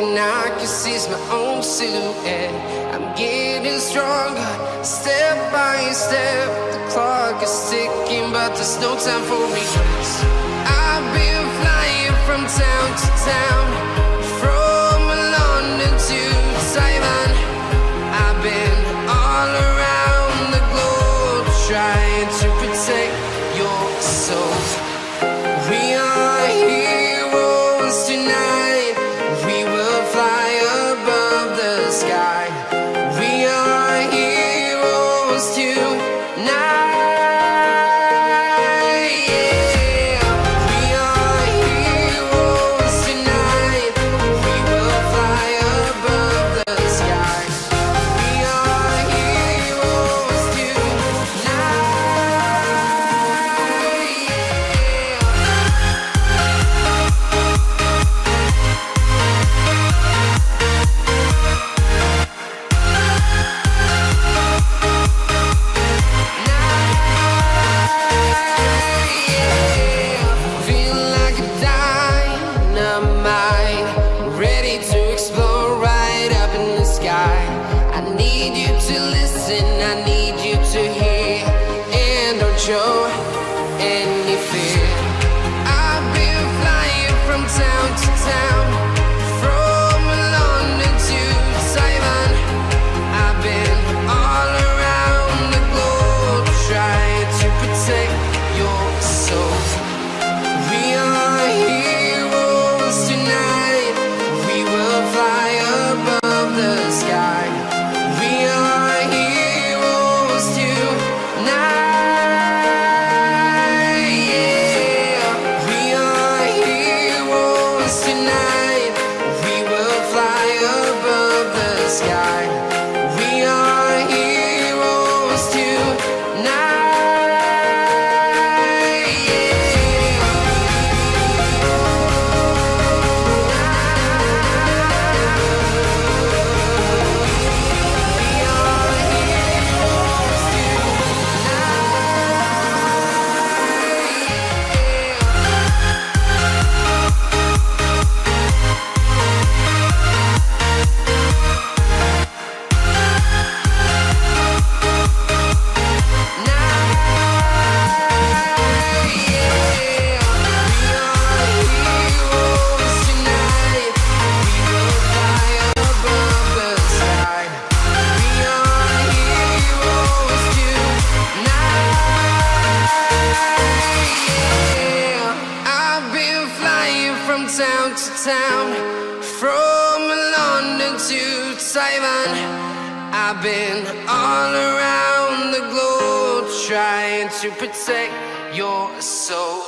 and I can seize my own silhouette. I'm getting stronger, step by step. The clock is ticking, but there's no time for regrets. I've been flying from town to town, from London to Taiwan. I've been all around the globe, trying to protect your soul. We are heroes tonight. We will fly above the sky. We are heroes tonight. Yeah. We are heroes tonight. We will fly above the sky. We are heroes tonight. Feel like a dynamite, ready to explode right up in the sky. I need you to listen, I need you to hear, and don't show any fear. I've been flying from town to town, from London to Taiwan. I've been all around the globe, trying to protect your soul. We are heroes tonight. We will fly above the sky. We are heroes tonight. Yeah. We are heroes tonight. We will fly above the sky. We are heroes tonight. Town to town, from London to Taiwan. I've been all around the globe, trying to protect your soul.